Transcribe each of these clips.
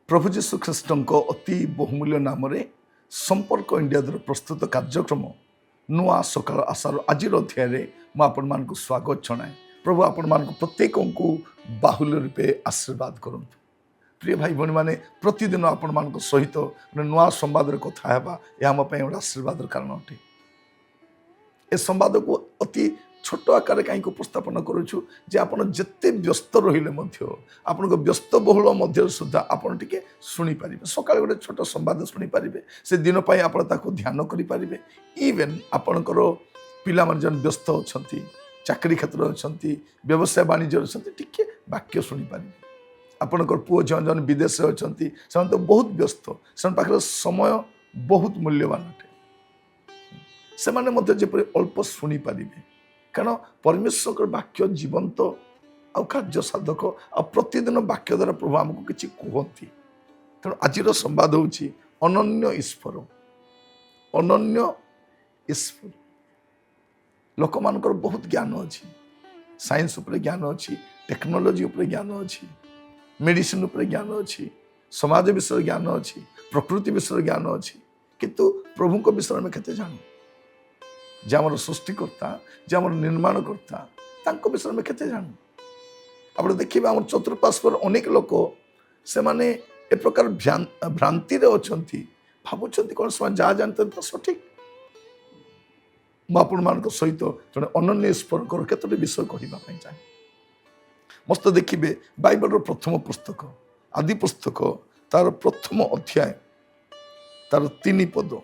प्रभु जीशु ख्रीष्ट अति बहुमूल्य नाम संपर्क इंडिया द्वारा प्रस्तुत कार्यक्रम नुआ सकाल आशार आज अध्याय मुझे स्वागत जनाए। प्रभु आपण मान प्रत्येक को बाहुल्य रूपे आशीर्वाद करूँ। प्रिय भाई भौणी मैंने प्रतिदिन आपण मान सहित नुआ संवाद कथा यह आम गोटे आशीर्वाद कारण अटे। ए संवाद को अति छोट आकार कहीं उपस्थापन करुचु जे आपन जत्ते व्यस्त रहिले मध्य आपन व्यस्त बहुल मध्य सुद्धा आपन टिके सुनी पारिबे। सकाळ गोटे छोट संवाद सुनी पारिबे, से दिन पई आपन ताको ध्यान करि पारिबे। इवन आपनकर पिला मन जन व्यस्त अछंती, चाकरी क्षेत्र अछंती, व्यवसाय वाणिज्य अछंती, टिके वाक्य सुनी पारिबे। आपनकर पुओ जन जन विदेश अछंती, से तो बहुत व्यस्त, से पाखरे समय बहुत मूल्यवान अटे। से माने मध्य जेपरि अल्प सुनी पारिबे, कारण परमेश्वर वाक्य जीवंत आ कार्य साधक आ प्रतिदिन वाक्य द्वारा प्रभु आमको किसी कहती। तेणु आज संवाद होची अनन्य ईश्वर। अनन्य ईश्वर लोक मानकर बहुत ज्ञान अच्छी, साइंस उपरे ज्ञान अच्छी, टेक्नोलोजी उपरे ज्ञान अच्छी, मेडिसिन उपरे ज्ञान अच्छी, समाज विषय ज्ञान अच्छी, प्रकृति विषय ज्ञान अच्छी, किंतु प्रभु को विषय में केते जानू जे आमर सृष्टिकर्ता, जे आमर निर्माणकर्ता, तांको विषय में केते जानू। आप देखिए आम चतुर्पार्श्वर अनेक लोक से माने ए प्रकार भ्रांति रे अछंती, भावुछंती कोन से जा जानते तो सठिक। आपण मान सहित जड़े अनन्य ईश्वर केतोटी विषय कहवा चाहे। मस्त देखिए बाइबल प्रथम पुस्तक आदि पुस्तक तार प्रथम अध्याय तार 3 पद,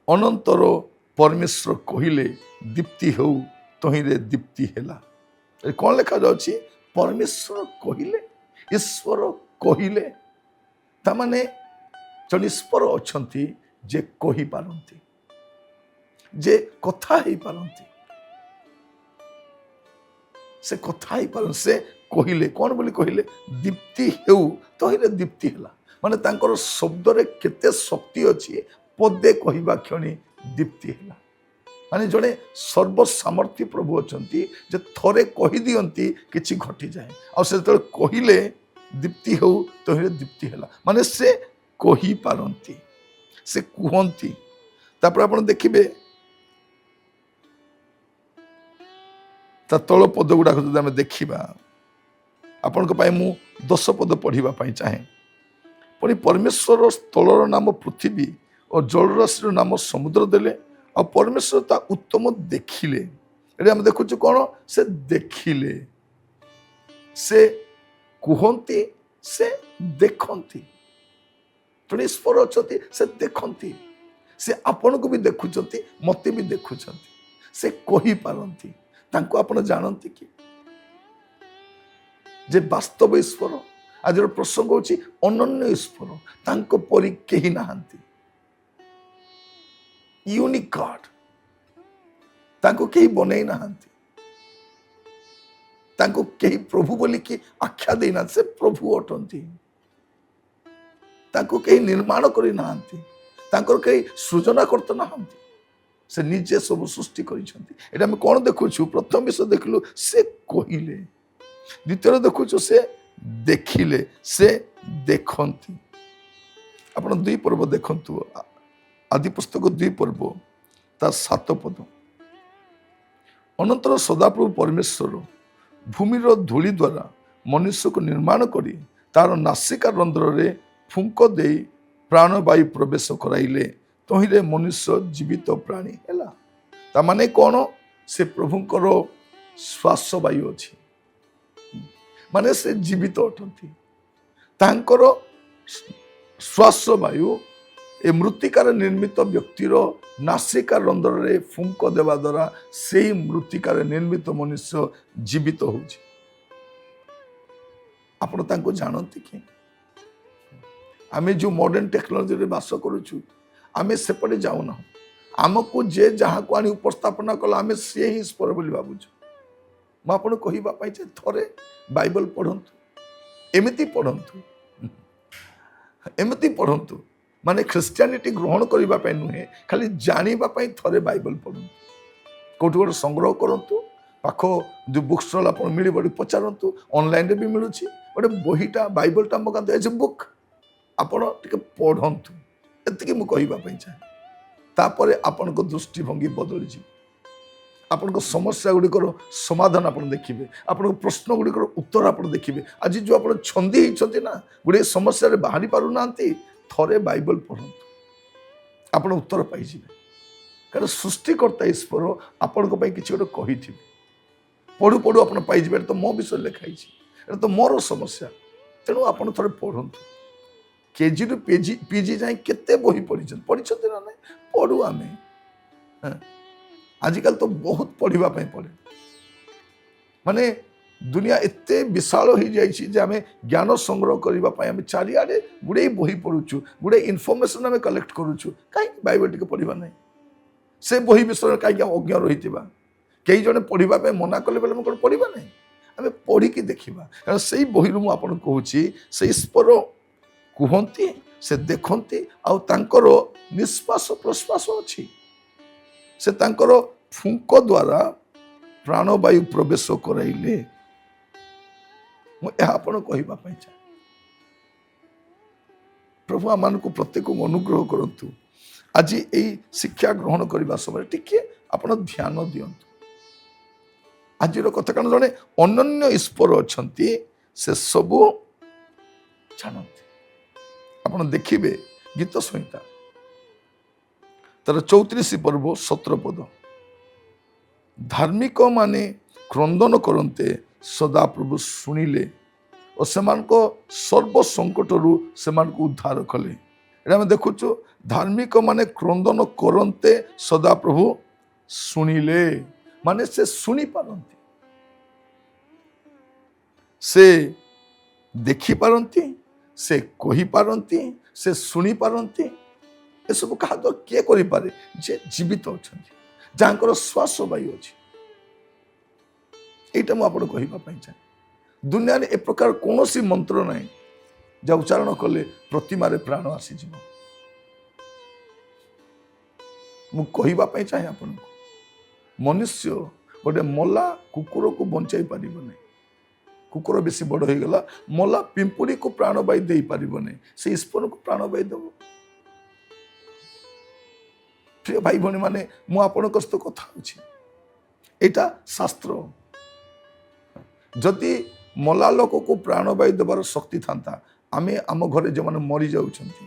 अनंतर परमेश्वर कहिले दीप्ति हो तहिरे दीप्ति हैला। कौन लिखा जाउछि? परमेश्वर कहिले, ईश्वर कहिले। तामाने जन ईश्वर अछंती जे कहि पारंती, जे कथा ही पारंती, से कथा ही पारन, से कहिले। कौन बोली कहिले? दीप्ति हो तहिरे दीप्ति हैला। माने तांकर शब्द रे केते शक्ति अछि, पदे कहवा क्षणी दीप्ति हैला। माने जड़े सर्वसामर्थ्य प्रभु अछंती जे थरे कहि दियंती किछि घटी जाए, आ से तळे कहिले दीप्ति हो तहिरे दीप्ति हैला। माने से कहि पारंती, से कुहंती। तापर आपण देखिबे ता तळ पद गुडा जदि आमे देखिबा, आपनक पाए मु 10 पद पढ़िबा पाई चाहे। पुणी परमेश्वर स्थलर नाम पृथ्वी और जलराशि नाम समुद्र देले, और परमेश्वर ता उत्तम देखिले। ये आम देखु कौन? से देखिले, से कुहंती, से देखंती। तेणु ईश्वर अछंती, से देखंती, से आपन को भी देखुचंती, मते भी देखुचंती, से कहि पारंती। तांको आपण जानंती कि जे वास्तव ईश्वर। आज प्रसंग होची अनन्य ईश्वर, तांको परि केही नाहंती। यूनिक गॉड, तांको केही बनै नाहंती, तांको केही प्रभु बोली कि आख्या देना, से प्रभु अटंती। तांको केही निर्माण करि नाहंती, तांकर केही सृजना करते नाहंती, से निजे सब सृष्टि करिसंती। एटा हम कोन देखुछु? प्रथम विषय देखलु से कहिले, द्वितीय देखुछु से देखिले, से देखंती। आपण 2 पर्व देखंतु, आदि पुस्तक 2 पर्व तार 7 पद। अनंतर सदाप्रभु परमेश्वर भूमिर धूली द्वारा मनुष्य को निर्माण करी तार नासिका रंध्र रे फुंक दे प्राणवायु प्रवेश कराइले, तहिरे मनुष्य जीवित प्राणी हैला। ता माने कौन? से प्रभुंकर श्वास वायु अच्छी, ମାନେ ସେ ଜୀବିତ ଅଟନ୍ତି। ତାଙ୍କର ଶ୍ୱାସ ବାୟୁ ଏ ମୃତ୍ତିକାର ନିର୍ମିତ ବ୍ୟକ୍ତିର ନାସିକା ରନ୍ଧ୍ରରେ ଫୁଙ୍କ ଦେବା ଦ୍ୱାରା ସେଇ ମୃତ୍ତିକାର ନିର୍ମିତ ମନୁଷ୍ୟ ଜୀବିତ ହେଉଛି। ଆପଣ ତାଙ୍କୁ ଜାଣନ୍ତି କି? ଆମେ ଯେଉଁ ମଡର୍ଣ୍ଣ ଟେକ୍ନୋଲୋଜିରେ ବାସ କରୁଛୁ, ଆମେ ସେପଟେ ଯାଉନାହୁଁ। ଆମକୁ ଯେ ଯାହାକୁ ଆଣି ଉପସ୍ଥାପନା କଲା ଆମେ ସିଏ ହିଁ ଈଶ୍ୱର ବୋଲି ଭାବୁଛୁ। ମୁଁ ଆପଣଙ୍କୁ କହିବା ପାଇଁ ଯେ ଥରେ ବାଇବଲ ପଢ଼ନ୍ତୁ, ଏମିତି ପଢ଼ନ୍ତୁ ମାନେ ଖ୍ରୀଷ୍ଟିଆନିଟି ଗ୍ରହଣ କରିବା ପାଇଁ ନୁହେଁ, ଖାଲି ଜାଣିବା ପାଇଁ ଥରେ ବାଇବଲ ପଢ଼ନ୍ତୁ। କେଉଁଠି ଗୋଟେ ସଂଗ୍ରହ କରନ୍ତୁ, ପାଖ ଯେଉଁ ବୁକ୍ ଷ୍ଟଲ୍ ଆପଣ ମିଳିବ ପଚାରନ୍ତୁ, ଅନଲାଇନରେ ବି ମିଳୁଛି। ଗୋଟେ ବହିଟା ବାଇବଲଟା ମଗାନ୍ତୁ, ଏଜ୍ ଏ ବୁକ୍ ଆପଣ ଟିକେ ପଢ଼ନ୍ତୁ। ଏତିକି ମୁଁ କହିବା ପାଇଁ ଚାହେଁ। ତାପରେ ଆପଣଙ୍କ ଦୃଷ୍ଟିଭଙ୍ଗୀ ବଦଳିଯିବ। ଆପଣଙ୍କ ସମସ୍ୟା ଗୁଡ଼ିକର ସମାଧାନ ଆପଣ ଦେଖିବେ, ଆପଣଙ୍କ ପ୍ରଶ୍ନ ଗୁଡ଼ିକର ଉତ୍ତର ଆପଣ ଦେଖିବେ। ଆଜି ଯେଉଁ ଆପଣ ଛନ୍ଦି ହେଇଛନ୍ତି ନା, ଗୁଡ଼ିଏ ସମସ୍ୟାରେ ବାହାରି ପାରୁନାହାନ୍ତି, ଥରେ ବାଇବଲ ପଢ଼ନ୍ତୁ, ଆପଣ ଉତ୍ତର ପାଇଯିବେ। କାରଣ ସୃଷ୍ଟିକର୍ତ୍ତା ଈଶ୍ୱର ଆପଣଙ୍କ ପାଇଁ କିଛି ଗୋଟେ କହିଥିବେ। ପଢ଼ୁ ପଢ଼ୁ ଆପଣ ପାଇଯିବେ, ଏଟା ତ ମୋ ବିଷୟରେ ଲେଖା ହେଇଛି, ଏଟା ତ ମୋର ସମସ୍ୟା। ତେଣୁ ଆପଣ ଥରେ ପଢ଼ନ୍ତୁ। କେଜିରୁ ପିଜି ଯାଇ କେତେ ବହି ପଢ଼ିଛନ୍ତି ନା ନାହିଁ? ପଢ଼ୁ ଆମେ। ଆଜିକାଲି ତ ବହୁତ ପଢ଼ିବା ପାଇଁ ପଡ଼େ। ମାନେ ଦୁନିଆ ଏତେ ବିଶାଳ ହେଇଯାଇଛି ଯେ ଆମେ ଜ୍ଞାନ ସଂଗ୍ରହ କରିବା ପାଇଁ ଆମେ ଚାରିଆଡ଼େ ଗୁଡ଼ାଏ ବହି ପଢ଼ୁଛୁ, ଗୁଡ଼ାଏ ଇନଫର୍ମେସନ୍ ଆମେ କଲେକ୍ଟ କରୁଛୁ। କାହିଁକି ବାଇବଲ ଟିକେ ପଢ଼ିବା ନାହିଁ? ସେ ବହି ବିଷୟରେ କାହିଁକି ଅଜ୍ଞ ରହିଥିବା? କେହି ଜଣେ ପଢ଼ିବା ପାଇଁ ମନା କଲେ ବେଲେ ମୁଁ କ'ଣ ପଢ଼ିବା ନାହିଁ? ଆମେ ପଢ଼ିକି ଦେଖିବା। କାରଣ ସେଇ ବହିରୁ ମୁଁ ଆପଣଙ୍କୁ କହୁଛି, ସେ ଈଶ୍ୱର କୁହନ୍ତି, ସେ ଦେଖନ୍ତି, ଆଉ ତାଙ୍କର ନିଶ୍ୱାସ ପ୍ରଶ୍ୱାସ ଅଛି। ସେ ତାଙ୍କର ଫୁଙ୍କ ଦ୍ୱାରା ପ୍ରାଣବାୟୁ ପ୍ରବେଶ କରାଇଲେ। ମୁଁ ଏହା ଆପଣ କହିବା ପାଇଁ ଚାହେଁ। ପ୍ରଭୁ ଆମମାନଙ୍କୁ ପ୍ରତ୍ୟେକଙ୍କୁ ଅନୁଗ୍ରହ କରନ୍ତୁ। ଆଜି ଏଇ ଶିକ୍ଷା ଗ୍ରହଣ କରିବା ସମୟରେ ଟିକେ ଆପଣ ଧ୍ୟାନ ଦିଅନ୍ତୁ। ଆଜିର କଥା, କାରଣ ଜଣେ ଅନନ୍ୟ ଈଶ୍ୱର ଅଛନ୍ତି, ସେ ସବୁ ଜାଣନ୍ତି। ଆପଣ ଦେଖିବେ ଗୀତ ସଂହିତା ତାର 34 ପର୍ବ 17 ପଦ, ଧାର୍ମିକ ମାନେ କ୍ରନ୍ଦନ କରନ୍ତେ ସଦାପ୍ରଭୁ ଶୁଣିଲେ ଓ ସେମାନଙ୍କ ସର୍ବ ସଙ୍କଟରୁ ସେମାନଙ୍କୁ ଉଦ୍ଧାର କଲେ। ଏଟା ଆମେ ଦେଖୁଛୁ, ଧାର୍ମିକ ମାନେ କ୍ରନ୍ଦନ କରନ୍ତେ ସଦାପ୍ରଭୁ ଶୁଣିଲେ, ମାନେ ସେ ଶୁଣିପାରନ୍ତି, ସେ ଦେଖିପାରନ୍ତି, ସେ କହିପାରନ୍ତି, ସେ ଶୁଣିପାରନ୍ତି। ଏସବୁ କାହା ଦ୍ୱାରା କିଏ କରିପାରେ? ଯେ ଜୀବିତ ଅଛନ୍ତି, ଯାହାଙ୍କର ଶ୍ୱାସ ବାୟୁ ଅଛି। এইটা ମୁଁ ଆପଣଙ୍କୁ କହିବା ପାଇଁ ଚାହେଁ। ଦୁନିଆରେ ଏ ପ୍ରକାର କୌଣସି ମନ୍ତ୍ର ନାହିଁ ଯାହା ଉଚ୍ଚାରଣ କଲେ ପ୍ରତିମାରେ ପ୍ରାଣ ଆସିଯିବ। ମୁଁ କହିବା ପାଇଁ ଚାହେଁ ଆପଣଙ୍କୁ, ମନୁଷ୍ୟ ଗୋଟେ ମଲା କୁକୁରକୁ ବଞ୍ଚାଇ ପାରିବ ନାହିଁ। କୁକୁର ବେଶୀ ବଡ଼ ହେଇଗଲା, ମଲା ପିମ୍ପୁଡ଼ିକୁ ପ୍ରାଣବାୟୁ ଦେଇପାରିବ ନାହିଁ, ସେ ଈଶ୍ୱରକୁ ପ୍ରାଣବାୟୁ ଦେବ। ପ୍ରିୟ ଭାଇ ଭଉଣୀ ମାନେ, ମୁଁ ଆପଣଙ୍କ ସହିତ କଥା ହେଉଛି, ଏଇଟା ଶାସ୍ତ୍ର। ଯଦି ମଲା ଲୋକକୁ ପ୍ରାଣବାୟୁ ଦେବାର ଶକ୍ତି ଥାନ୍ତା, ଆମେ ଆମ ଘରେ ଯେଉଁମାନେ ମରିଯାଉଛନ୍ତି,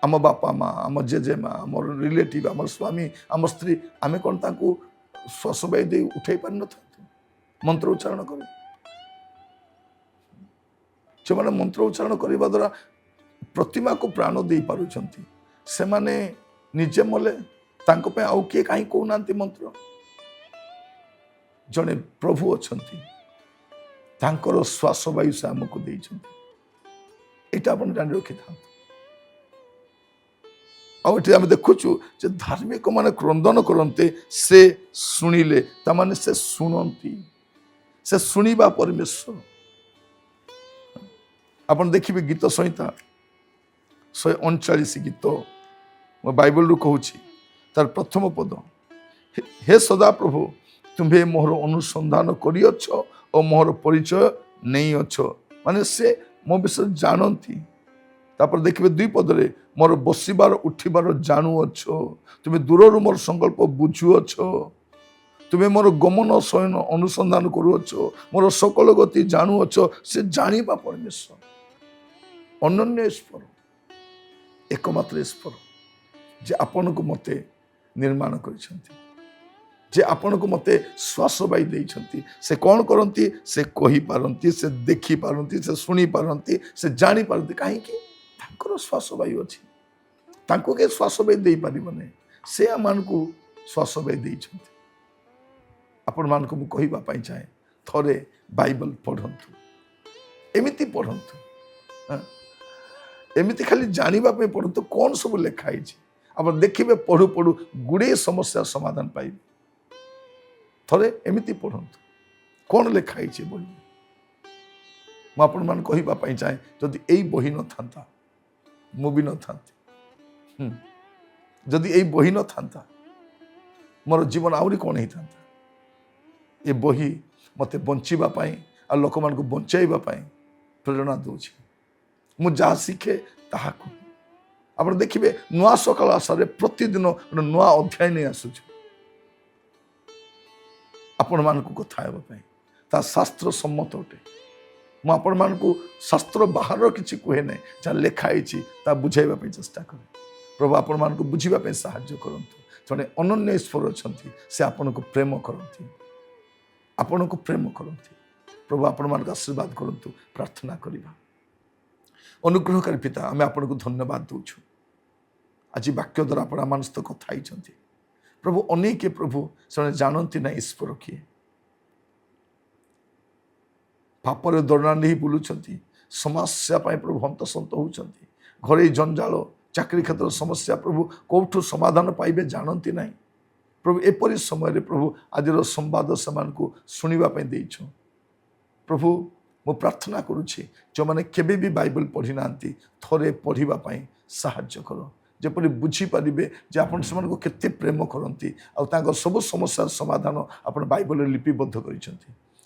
ଆମ ବାପା ମା, ଆମ ଜେଜେମା, ଆମର ରିଲେଟିଭ୍, ଆମର ସ୍ୱାମୀ, ଆମ ସ୍ତ୍ରୀ, ଆମେ କ'ଣ ତାଙ୍କୁ ଶ୍ୱାସବାୟୁ ଦେଇ ଉଠାଇ ପାରିନଥାନ୍ତୁ ମନ୍ତ୍ର ଉଚ୍ଚାରଣ କରି? ସେମାନେ ମନ୍ତ୍ର ଉଚ୍ଚାରଣ କରିବା ଦ୍ୱାରା ପ୍ରତିମାକୁ ପ୍ରାଣ ଦେଇପାରୁଛନ୍ତି, ସେମାନେ ନିଜେ ମଲେ, ତାଙ୍କ ପାଇଁ ଆଉ କିଏ କାହିଁ କହୁନାହାନ୍ତି ମନ୍ତ୍ର? ଜଣେ ପ୍ରଭୁ ଅଛନ୍ତି, ତାଙ୍କର ଶ୍ୱାସବାୟୁ ସେ ଆମକୁ ଦେଇଛନ୍ତି। ଏଇଟା ଆପଣ ଜାଣି ରଖିଥାନ୍ତୁ। ଆଉ ଏଠି ଆମେ ଦେଖୁଛୁ ଯେ ଧାର୍ମିକ ମାନେ କ୍ରନ୍ଦନ କରନ୍ତେ ସେ ଶୁଣିଲେ, ତାମାନେ ସେ ଶୁଣନ୍ତି, ସେ ଶୁଣିବା ପରମେଶ୍ୱର। ଆପଣ ଦେଖିବେ ଗୀତ ସଂହିତା 139 ଗୀତ, ମୁଁ ବାଇବଲରୁ କହୁଛି, ତାର ପ୍ରଥମ ପଦ, ହେ ସଦାପ୍ରଭୁ ତୁମ୍ଭେ ମୋହର ଅନୁସନ୍ଧାନ କରିଅଛ ଓ ମୋହର ପରିଚୟ ନେଇଅଛ, ମାନେ ସେ ମୋ ବିଷୟରେ ଜାଣନ୍ତି। ତାପରେ ଦେଖିବେ 2 ପଦରେ, ମୋର ବସିବାର ଉଠିବାର ଜାଣୁଅଛ, ତୁମେ ଦୂରରୁ ମୋର ସଂକଳ୍ପ ବୁଝୁଅଛ, ତୁମେ ମୋର ଗମନ ଶୟନ ଅନୁସନ୍ଧାନ କରୁଅଛ, ମୋର ସକଳ ଗତି ଜାଣୁଅଛ। ସେ ଜାଣିବା ପରମେଶ୍ୱର, ଅନନ୍ୟ ଈଶ୍ୱର, ଏକମାତ୍ର ଈଶ୍ୱର, ଯେ ଆପଣଙ୍କୁ ମୋତେ ନିର୍ମାଣ କରିଛନ୍ତି। जे आपण को मते श्वास बाई देइछंती से कौन करती से कही पारती से देखी पारती से शुणी पारती से जानी पारती कहीं श्वास बाई अच्छी तांको के श्वास बाई दे पारिबने से आम को श्वास बाई देइछंती आपण मान को कहवा पाई चाहे थरे बाइबल पढ़ंतु एमिति पढ़ंतु हाँ? एमिति खाली जानिबा पे पढ़ंतु कौन सब लिखाई आप देखिए पढ़ु पढ़ु गुड़े समस्या समाधान पाइबे थरे एमिति पढ़ंतु कौन लिखाई बही मुझे कहवा पाई चाहे जदि यही बही न था मु भी न था जदि यही बही न था मोर जीवन आहरी कौन होता ये बही मते बंचाई आ लोक मान को बचाइबा प्रेरणा दूची मु जहाँ शिखे ताहा आप देखिए नुआ सकाल आशारे प्रतिदिन गोटे नुआ अध्याय नहीं आसुच आपण मान को कथा ता शास्त्र सम्मत अटे मुझे मान को शास्त्र बाहर किसी कहे ना जहाँ लिखाई ता बुझाइबा चेष्टा करे प्रभु आपण मान को बुझापी साहाय्य करंतु जड़े अनन्य ईश्वर अच्छा से आपण को प्रेम करती आपण को प्रेम करती प्रभु आपण मान आशीर्वाद करंतु प्रार्थना करवा अनुग्रहकारी पिता आम आपण को धन्यवाद दूचु आज वाक्य द्वारा आप आम सहित कथाई प्रभु अनेक प्रभु से जानती ना ईश्वर किए पापर दौड़ा नहीं बुलूं समस्या प्रभु हंतसंत होती घरे जंजाल चाकरी क्षेत्र समस्या प्रभु कौठू समाधान पाइबे जानती ना प्रभु एपरी समय प्रभु आज संवाद से शुणापी देछ प्रभु मु प्रार्थना करुच्छी जो मैंने केबे भी बाइबल पढ़ी ना थरे पढ़ापी साहाय्य कर जेपरी बुझीपारे जे आप केते प्रेम करती आउ सब समस्या समाधान आप बाइबल लिपिबद्ध कर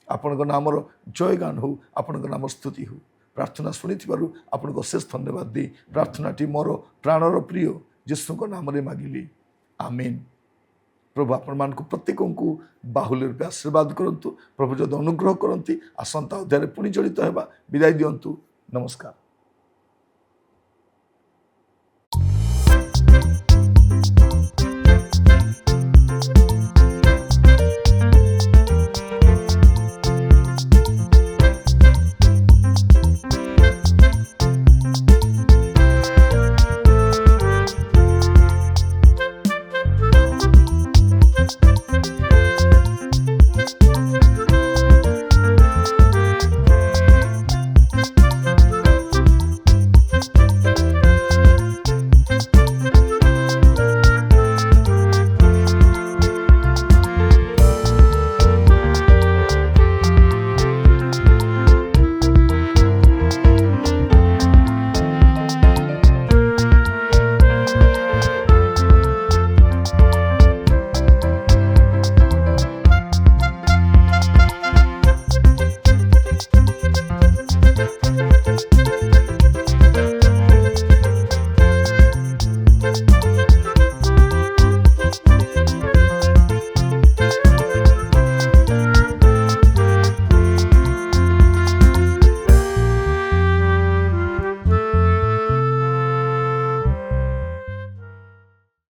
आपण नामर जयगान हो आपण नाम स्तुति हो प्रार्थना शुणी आपको अशेष धन्यवाद दी प्रार्थनाटी मोर प्राणर प्रिय जीशु नाम मागिली आमीन प्रभु आपण मान प्रत्येक को बाहुल्य रूपे आशीर्वाद करंतु प्रभु जब अनुग्रह करती आसंता अध्याय पुणी जड़ित होगा विदाय दिंतु नमस्कार।